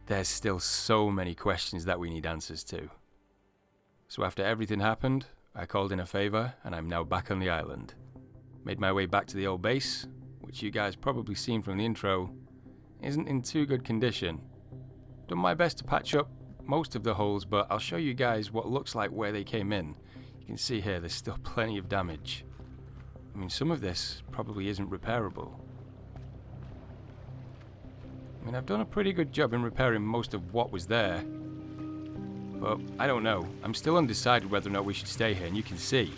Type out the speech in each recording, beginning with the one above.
there's still so many questions that we need answers to. So after everything happened, I called in a favor, and I'm now back on the island. Made my way back to the old base, which you guys probably seen from the intro, isn't in too good condition. Done my best to patch up most of the holes, but I'll show you guys what looks like where they came in. You can see here there's still plenty of damage. I mean, some of this probably isn't repairable. I mean, I've done a pretty good job in repairing most of what was there. But I don't know. I'm still undecided whether or not we should stay here, and you can see.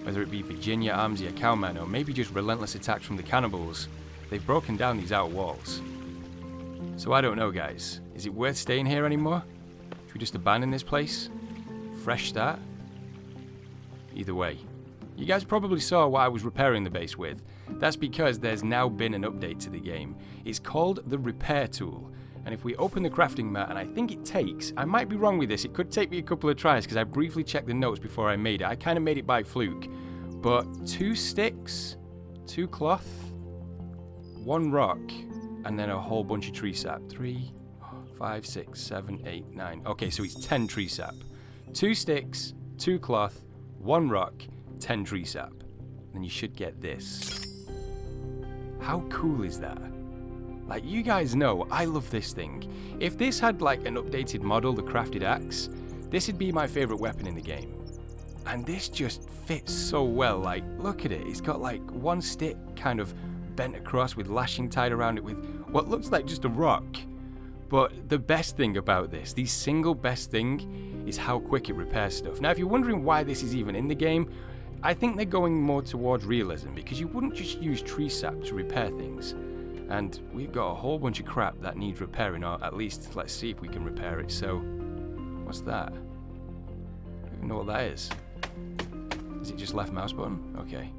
Whether it be Virginia, Armsy, or Cowman, or maybe just relentless attacks from the cannibals, they've broken down these outer walls. So I don't know, guys. Is it worth staying here anymore? Should we just abandon this place? Fresh start? Either way. You guys probably saw what I was repairing the base with. That's because there's now been an update to the game. It's called the Repair Tool. And if we open the crafting mat, and I think it takes, I might be wrong with this, it could take me a couple of tries because I briefly checked the notes before I made it. I kind of made it by fluke. But 2 sticks, 2 cloth, 1 rock, and then a whole bunch of tree sap. 3, 5, 6, 7, 8, 9. Okay, so it's 10 tree sap. 2 sticks, 2 cloth, 1 rock, 10 tree sap. Then you should get this. How cool is that? Like, you guys know, I love this thing. If this had like an updated model, the crafted axe, this would be my favorite weapon in the game. And this just fits so well. Like, look at it. It's got like 1 stick kind of bent across with lashing tied around it with what looks like just a rock. But the best thing about this, the single best thing, is how quick it repairs stuff. Now, if you're wondering why this is even in the game, I think they're going more towards realism, because you wouldn't just use tree sap to repair things. And we've got a whole bunch of crap that needs repairing, or at least let's see if we can repair it. So, what's that? I don't even know what that is. Is it just left mouse button? Okay.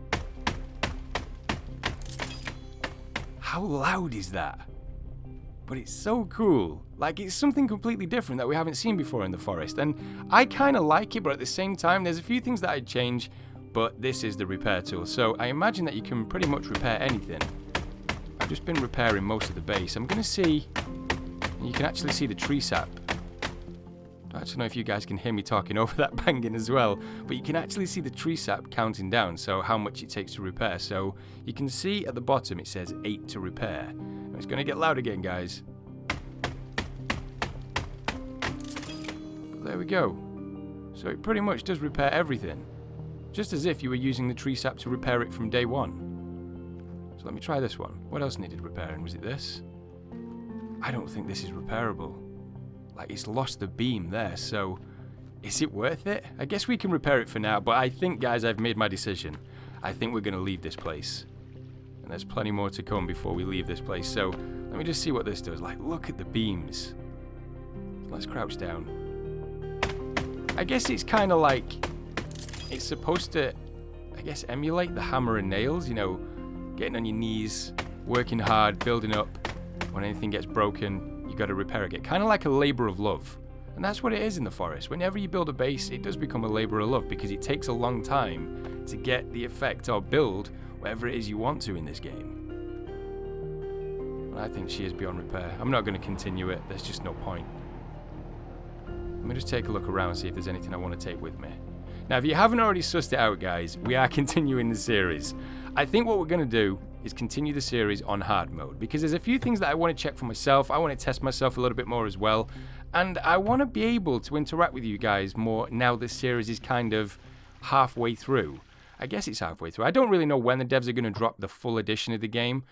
How loud is that? But it's so cool. Like, it's something completely different that we haven't seen before in the forest. And I kind of like it, but at the same time, there's a few things that I'd change. But this is the repair tool. So I imagine that you can pretty much repair anything. I've just been repairing most of the base. I'm going to see... You can actually see the tree sap. I don't know if you guys can hear me talking over that banging as well. But you can actually see the tree sap counting down. So how much it takes to repair. So you can see at the bottom it says 8 to repair. And it's going to get loud again, guys. But there we go. So it pretty much does repair everything. Just as if you were using the tree sap to repair it from day one. So let me try this one. What else needed repairing? Was it this? I don't think this is repairable. Like, it's lost the beam there, so is it worth it? I guess we can repair it for now, but I think, guys, I've made my decision. I think we're going to leave this place. And there's plenty more to come before we leave this place, so let me just see what this does. Like, look at the beams. Let's crouch down. I guess it's kind of like... It's supposed to, I guess, emulate the hammer and nails, you know, getting on your knees, working hard, building up. When anything gets broken, you got to repair it. Kind of like a labor of love. And that's what it is in the forest. Whenever you build a base, it does become a labor of love because it takes a long time to get the effect or build whatever it is you want to in this game. And I think she is beyond repair. I'm not going to continue it. There's just no point. Let me just take a look around and see if there's anything I want to take with me. Now, if you haven't already sussed it out, guys, we are continuing the series. I think what we're going to do is continue the series on hard mode, because there's a few things that I want to check for myself. I want to test myself a little bit more as well, and I want to be able to interact with you guys more now this series is kind of halfway through. I guess it's halfway through. I don't really know when the devs are going to drop the full edition of the game,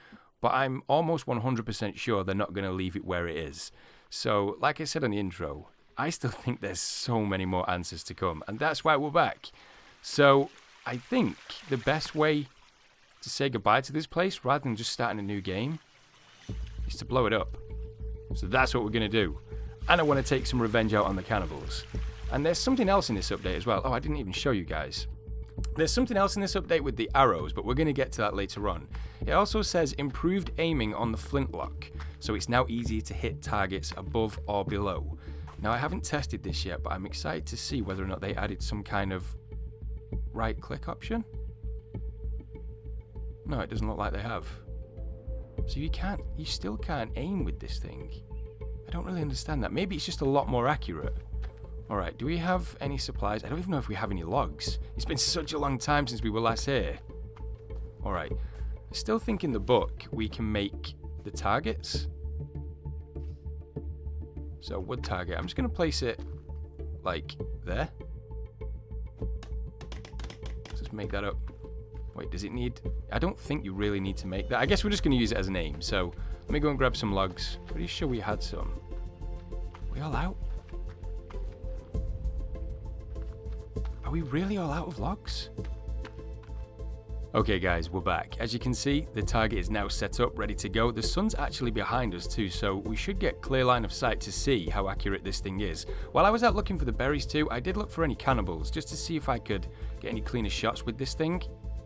but I'm almost 100% sure they're not going to leave it where it is. So, like I said on the intro, I still think there's so many more answers to come, and that's why we're back. So, I think the best way to say goodbye to this place, rather than just starting a new game, is to blow it up. So that's what we're going to do. And I want to take some revenge out on the cannibals. And there's something else in this update as well. Oh, I didn't even show you guys. There's something else in this update with the arrows, but we're going to get to that later on. It also says improved aiming on the Flintlock, so it's now easier to hit targets above or below. Now, I haven't tested this yet, but I'm excited to see whether or not they added some kind of right-click option. No, it doesn't look like they have. So you still can't aim with this thing. I don't really understand that. Maybe it's just a lot more accurate. Alright, do we have any supplies? I don't even know if we have any logs. It's been such a long time since we were last here. Alright, I still think in the book we can make the targets. So, wood target. I'm just going to place it, like, there. Let's just make that up. Wait, does it need... I don't think you really need to make that. I guess we're just going to use it as a name. So, let me go and grab some logs. Pretty sure we had some. Are we all out? Are we really all out of logs? Okay guys, we're back. As you can see, the target is now set up, ready to go. The sun's actually behind us too, so we should get clear line of sight to see how accurate this thing is. While I was out looking for the berries too, I did look for any cannibals, just to see if I could get any cleaner shots with this thing.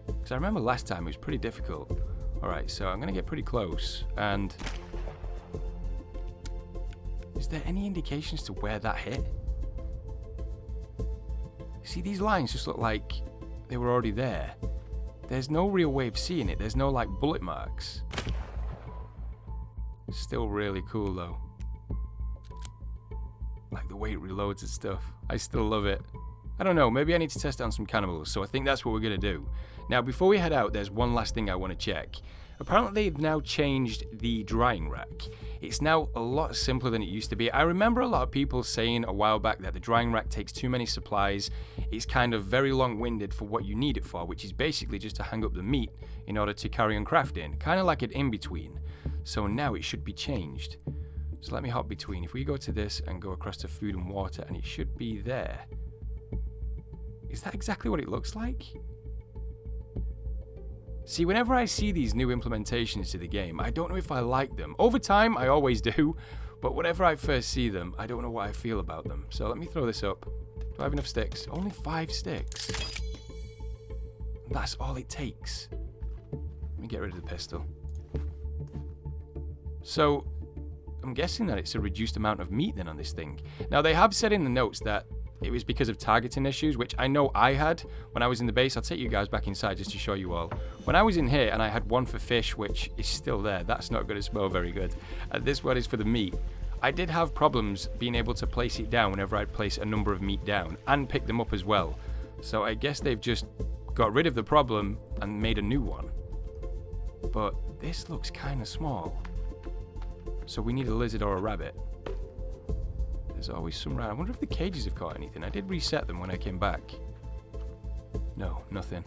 Because I remember last time it was pretty difficult. Alright, so I'm going to get pretty close, and... is there any indications to where that hit? See, these lines just look like they were already there. There's no real way of seeing it. There's no, like, bullet marks. Still really cool, though. Like, the way it reloads and stuff. I still love it. I don't know, maybe I need to test it on some cannibals, so I think that's what we're going to do. Now, before we head out, there's one last thing I want to check. Apparently, they've now changed the drying rack. It's now a lot simpler than it used to be. I remember a lot of people saying a while back that the drying rack takes too many supplies. It's kind of very long-winded for what you need it for, which is basically just to hang up the meat in order to carry on crafting. Kind of like an in-between. So now it should be changed. So let me hop between. If we go to this and go across to food and water, and it should be there. Is that exactly what it looks like? See, whenever I see these new implementations to the game, I don't know if I like them. Over time, I always do, but whenever I first see them, I don't know what I feel about them. So let me throw this up. Do I have enough sticks? Only 5 sticks. That's all it takes. Let me get rid of the pistol. So, I'm guessing that it's a reduced amount of meat then on this thing. Now, they have said in the notes that it was because of targeting issues, which I know I had when I was in the base. I'll take you guys back inside just to show you all. When I was in here and I had one for fish, which is still there, that's not going to smell very good. This one is for the meat. I did have problems being able to place it down whenever I'd place a number of meat down and pick them up as well. So I guess they've just got rid of the problem and made a new one. But this looks kind of small. So we need a lizard or a rabbit. There's always some around. I wonder if the cages have caught anything. I did reset them when I came back. No, nothing.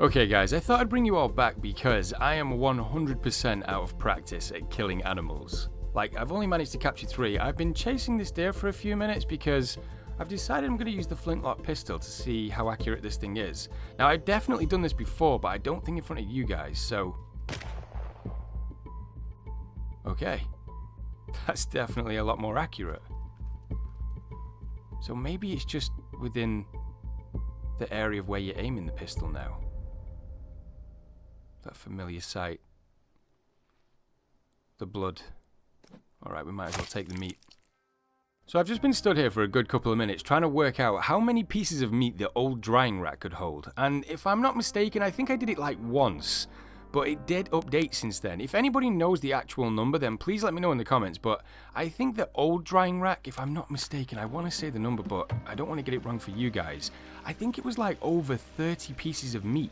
Okay guys, I thought I'd bring you all back because I am 100% out of practice at killing animals. Like, I've only managed to capture 3. I've been chasing this deer for a few minutes because I've decided I'm going to use the Flintlock pistol to see how accurate this thing is. Now, I've definitely done this before, but I don't think in front of you guys, so... okay. That's definitely a lot more accurate. So maybe it's just within the area of where you're aiming the pistol now. That familiar sight. The blood. Alright, we might as well take the meat. So I've just been stood here for a good couple of minutes trying to work out how many pieces of meat the old drying rack could hold. And if I'm not mistaken, I think I did it like once. But it did update since then. If anybody knows the actual number, then please let me know in the comments. But I think the old drying rack, if I'm not mistaken, I want to say the number, but I don't want to get it wrong for you guys. I think it was like over 30 pieces of meat.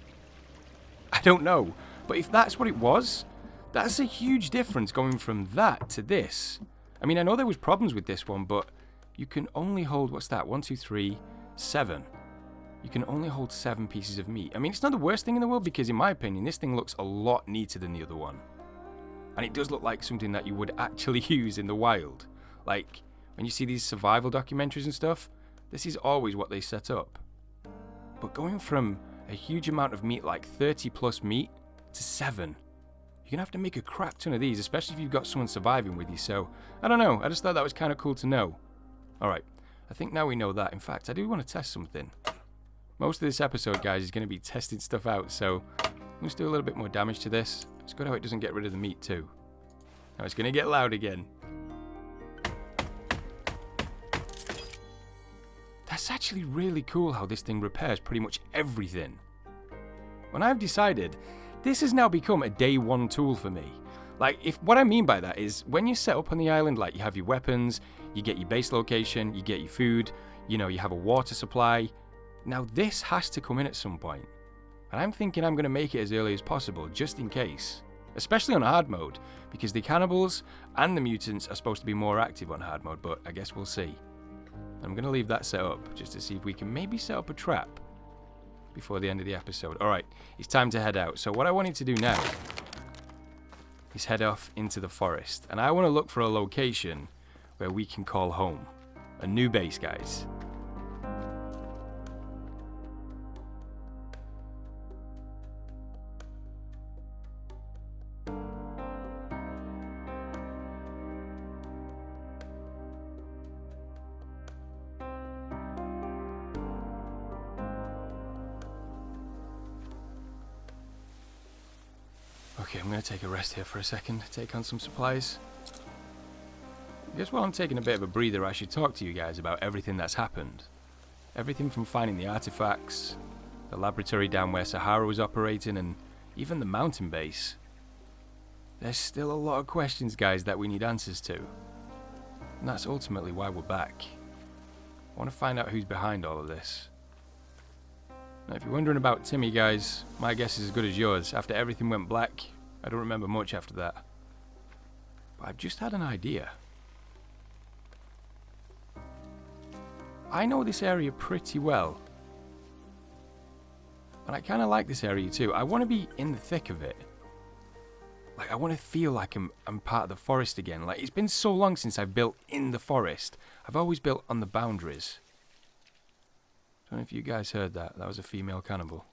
I don't know. But if that's what it was, that's a huge difference going from that to this. I mean, I know there was problems with this one, but you can only hold, what's that? 1, 2, 3, 7. You can only hold 7 pieces of meat. I mean, it's not the worst thing in the world because, in my opinion, this thing looks a lot neater than the other one. And it does look like something that you would actually use in the wild. Like, when you see these survival documentaries and stuff, this is always what they set up. But going from a huge amount of meat, like 30 plus meat, to 7, you're going to have to make a crap ton of these, especially if you've got someone surviving with you. So, I don't know. I just thought that was kind of cool to know. Alright, I think now we know that. In fact, I do want to test something. Most of this episode, guys, is going to be testing stuff out, so let's do a little bit more damage to this. It's good how it doesn't get rid of the meat, too. Now it's going to get loud again. That's actually really cool how this thing repairs pretty much everything. When I've decided, this has now become a day 1 tool for me. Like, if what I mean by that is when you set up on the island, like you have your weapons, you get your base location, you get your food, you know, you have a water supply. Now this has to come in at some point. And I'm thinking I'm going to make it as early as possible, just in case. Especially on hard mode, because the cannibals and the mutants are supposed to be more active on hard mode, but I guess we'll see. I'm going to leave that set up, just to see if we can maybe set up a trap before the end of the episode. Alright, it's time to head out. So what I wanted to do now is head off into the forest. And I want to look for a location where we can call home. A new base, guys. Okay, I'm going to take a rest here for a second, take on some supplies. I guess while I'm taking a bit of a breather, I should talk to you guys about everything that's happened. Everything from finding the artifacts, the laboratory down where Sahara was operating, and even the mountain base. There's still a lot of questions, guys, that we need answers to. And that's ultimately why we're back. I want to find out who's behind all of this. Now, if you're wondering about Timmy, guys, my guess is as good as yours. After everything went black, I don't remember much after that. But I've just had an idea. I know this area pretty well. And I kind of like this area too. I want to be in the thick of it. Like, I want to feel like I'm part of the forest again. Like, it's been so long since I've built in the forest. I've always built on the boundaries. I don't know if you guys heard that. That was a female cannibal.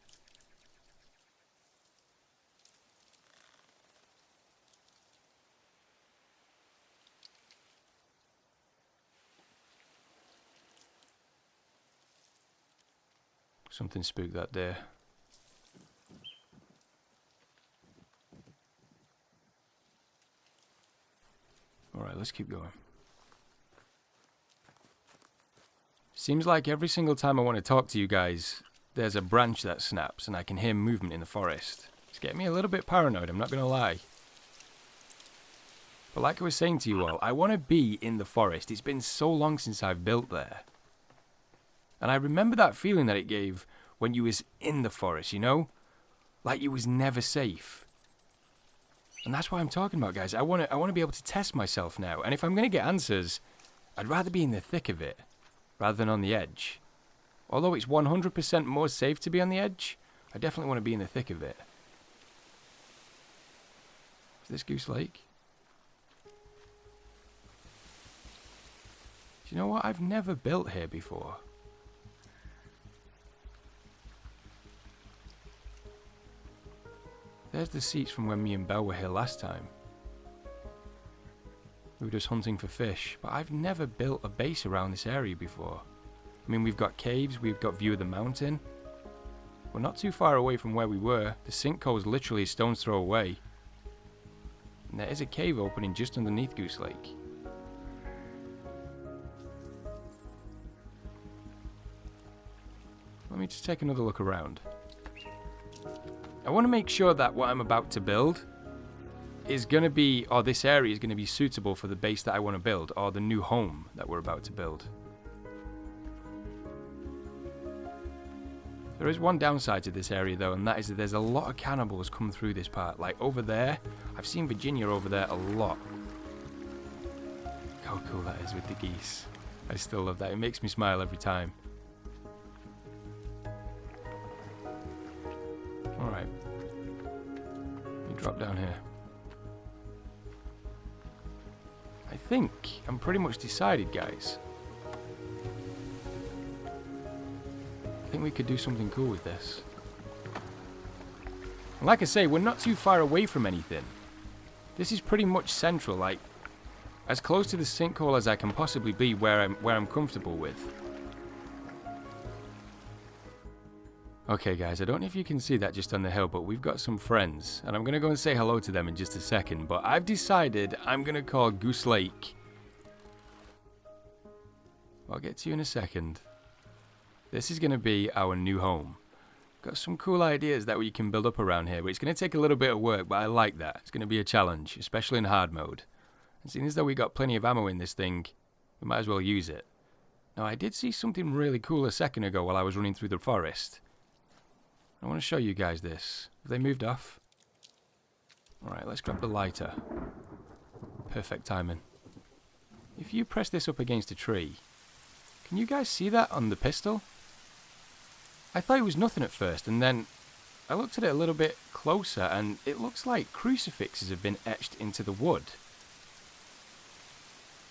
Something spooked that day. Alright, let's keep going. Seems like every single time I want to talk to you guys, there's a branch that snaps and I can hear movement in the forest. It's getting me a little bit paranoid, I'm not going to lie. But like I was saying to you all, I want to be in the forest. It's been so long since I've built there. And I remember that feeling that it gave when you was in the forest, you know? Like you was never safe. And that's what I'm talking about, guys. I want to be able to test myself now. And if I'm going to get answers, I'd rather be in the thick of it, rather than on the edge. Although it's 100% more safe to be on the edge, I definitely want to be in the thick of it. Is this Goose Lake? Do you know what? I've never built here before. There's the seats from when me and Belle were here last time. We were just hunting for fish, but I've never built a base around this area before. I mean, we've got caves, we've got view of the mountain. We're not too far away from where we were. The sinkhole is literally a stone's throw away. And there is a cave opening just underneath Goose Lake. Let me just take another look around. I want to make sure that what I'm about to build is going to be, or this area is going to be suitable for the base that I want to build, or the new home that we're about to build. There is one downside to this area though, and that is that there's a lot of cannibals come through this part. Like over there, I've seen Virginia over there a lot. Look how cool that is with the geese. I still love that. It makes me smile every time. Alright. Let me drop down here. I think I'm pretty much decided, guys. I think we could do something cool with this. And like I say, we're not too far away from anything. This is pretty much central, like as close to the sinkhole as I can possibly be where I'm comfortable with. Okay guys, I don't know if you can see that just on the hill, but we've got some friends, and I'm going to go and say hello to them in just a second, but I've decided I'm going to call Goose Lake. I'll get to you in a second. This is going to be our new home. Got some cool ideas that we can build up around here, but it's going to take a little bit of work, but I like that. It's going to be a challenge, especially in hard mode. And seeing as though we got plenty of ammo in this thing, we might as well use it. Now, I did see something really cool a second ago while I was running through the forest. I want to show you guys this. Have they moved off? Alright, let's grab the lighter. Perfect timing. If you press this up against a tree, can you guys see that on the pistol? I thought it was nothing at first, and then I looked at it a little bit closer, and it looks like crucifixes have been etched into the wood.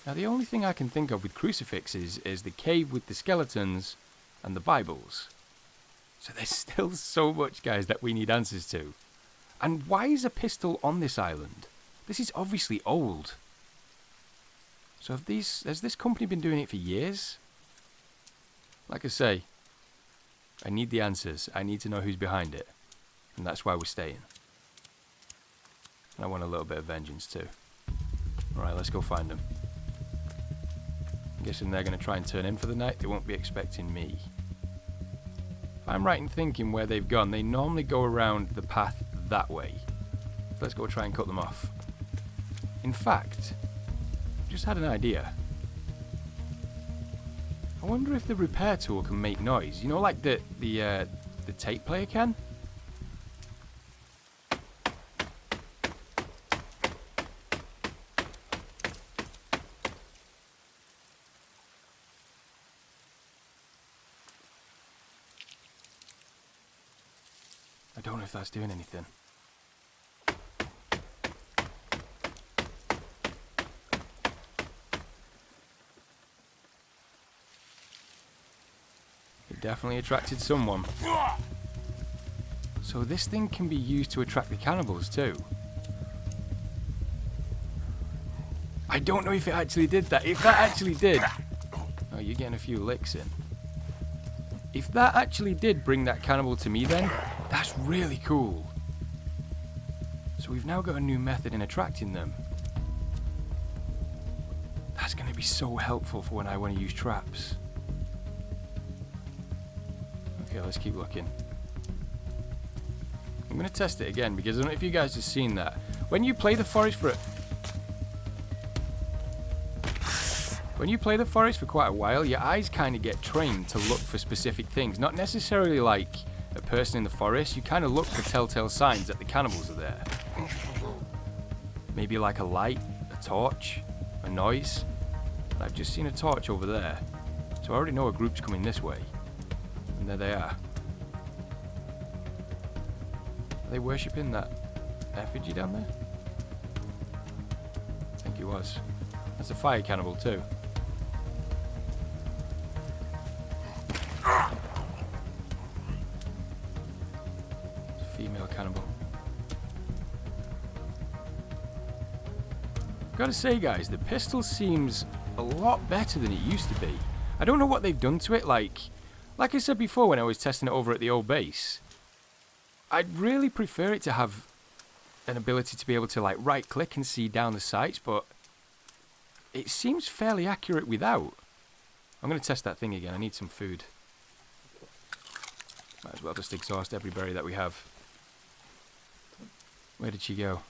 Now, the only thing I can think of with crucifixes is the cave with the skeletons and the Bibles. So there's still so much, guys, that we need answers to. And why is a pistol on this island? This is obviously old. So has this company been doing it for years? Like I say, I need the answers. I need to know who's behind it. And that's why we're staying. And I want a little bit of vengeance too. Alright, let's go find them. I'm guessing they're going to try and turn in for the night. They won't be expecting me. If I'm right in thinking where they've gone, they normally go around the path that way. Let's go try and cut them off. In fact, I just had an idea. I wonder if the repair tool can make noise. You know, like the tape player can? I don't know if that's doing anything. It definitely attracted someone. So this thing can be used to attract the cannibals too. I don't know if it actually did that. If that actually did... Oh, you're getting a few licks in. If that actually did bring that cannibal to me then, that's really cool. So we've now got a new method in attracting them. That's going to be so helpful for when I want to use traps. Okay, let's keep looking. I'm going to test it again because I don't know if you guys have seen that. When you play the forest for quite a while, your eyes kind of get trained to look for specific things. Not necessarily like a person in the forest. You kind of look for telltale signs that the cannibals are there. Maybe like a light, a torch, a noise. I've just seen a torch over there. So I already know a group's coming this way. And there they are. Are they worshipping that effigy down there? I think it was. That's a fire cannibal too. Female cannibal. Gotta say, guys, the pistol seems a lot better than it used to be. I don't know what they've done to it. Like I said before when I was testing it over at the old base, I'd really prefer it to have an ability to be able to like right click and see down the sights, but it seems fairly accurate without. I'm gonna test that thing again. I need some food. Might as well just exhaust every berry that we have. Where did she go?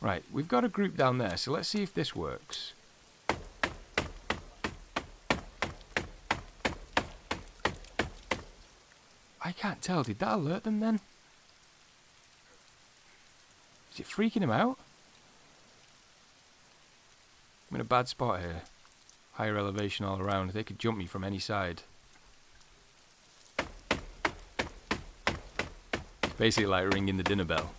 Right, we've got a group down there, so let's see if this works. I can't tell, did that alert them then? Is it freaking them out? I'm in a bad spot here. Higher elevation all around, they could jump me from any side. It's basically like ringing the dinner bell.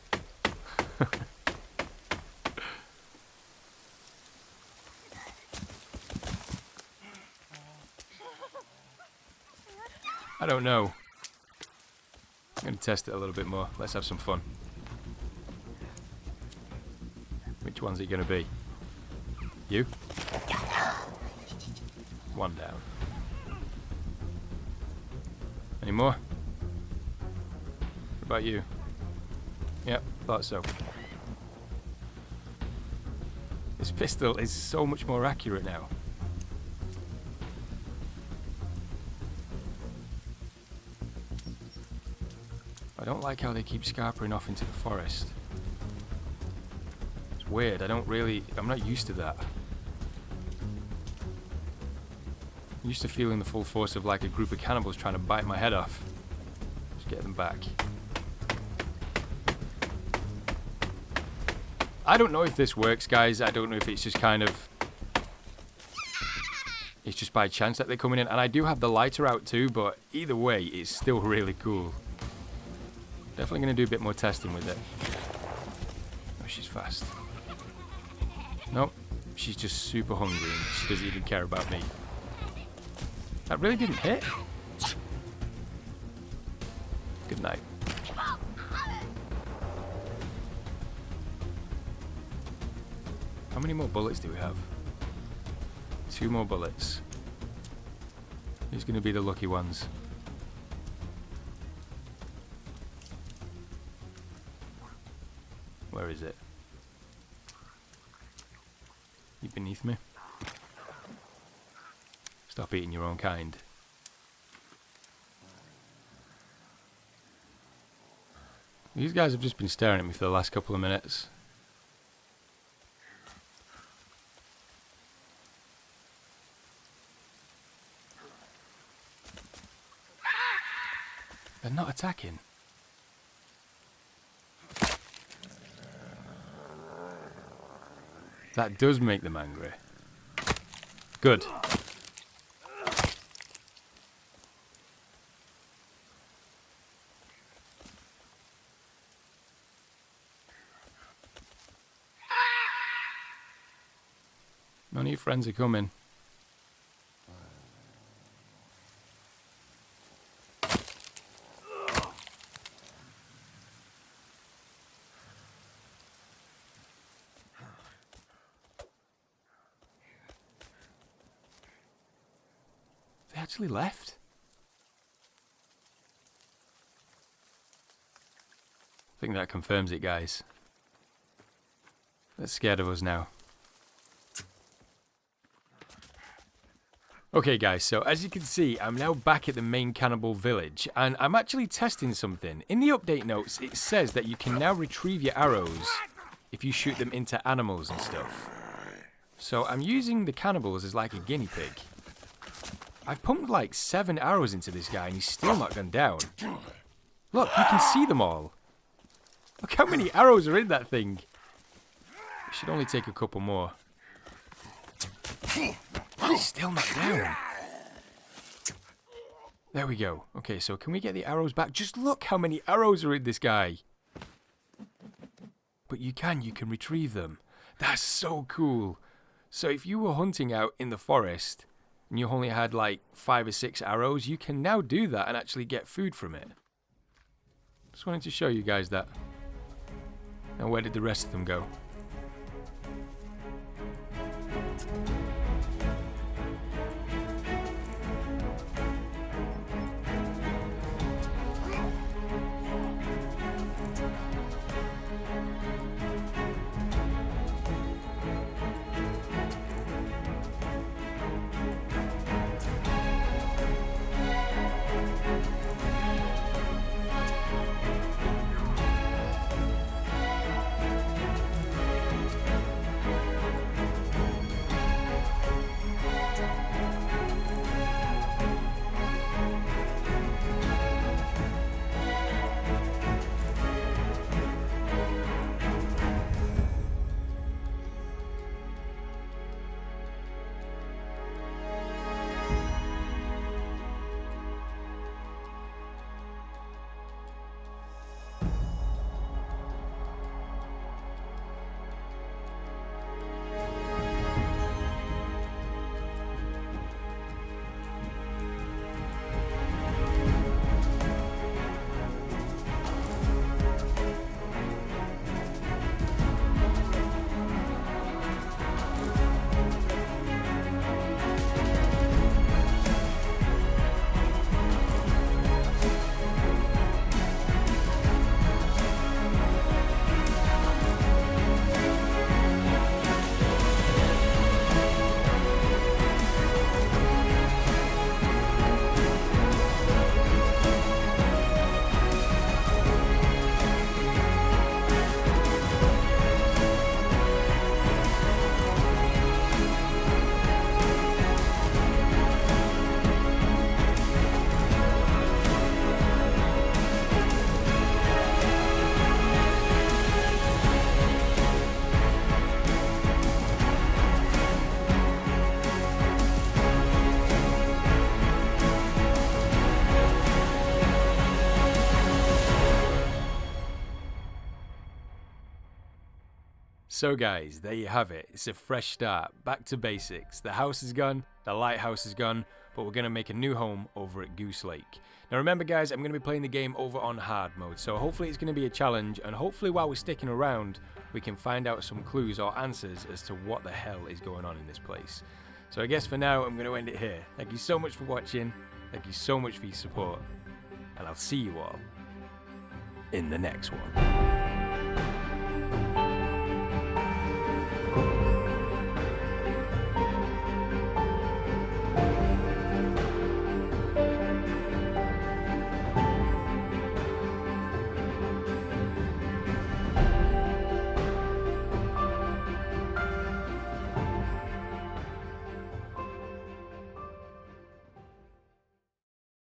I don't know. I'm going to test it a little bit more. Let's have some fun. Which one's it going to be? You? One down. Any more? What about you? Yep, thought so. This pistol is so much more accurate now. I don't like how they keep scarpering off into the forest. It's weird. I'm not used to that. I'm used to feeling the full force of like a group of cannibals trying to bite my head off. Just get them back. I don't know if this works, guys. I don't know if it's just kind of... It's just by chance that they're coming in. And I do have the lighter out too, but either way, it's still really cool. Definitely going to do a bit more testing with it. Oh, she's fast. Nope. She's just super hungry and she doesn't even care about me. That really didn't hit. Good night. How many more bullets do we have? 2 more bullets. Who's going to be the lucky ones? Where is it? You beneath me? Stop eating your own kind. These guys have just been staring at me for the last couple of minutes. They're not attacking. That does make them angry. Good. None of your friends are coming. They actually left? I think that confirms it, guys. They're scared of us now. Okay guys, so as you can see, I'm now back at the main cannibal village, and I'm actually testing something. In the update notes, it says that you can now retrieve your arrows if you shoot them into animals and stuff. So I'm using the cannibals as like a guinea pig. I've pumped like 7 arrows into this guy and he's still not gone down. Look, you can see them all. Look how many arrows are in that thing. It should only take a couple more. He's still not down. There we go. Okay, so can we get the arrows back? Just look how many arrows are in this guy. But you can retrieve them. That's so cool. So if you were hunting out in the forest and you only had like 5 or 6 arrows, you can now do that and actually get food from it. Just wanted to show you guys that. Now where did the rest of them go? So guys, there you have it. It's a fresh start, back to basics. The house is gone, the lighthouse is gone, but we're going to make a new home over at Goose Lake. Now remember guys, I'm going to be playing the game over on hard mode, so hopefully it's going to be a challenge, and hopefully while we're sticking around, we can find out some clues or answers as to what the hell is going on in this place. So I guess for now, I'm going to end it here. Thank you so much for watching, thank you so much for your support, and I'll see you all in the next one.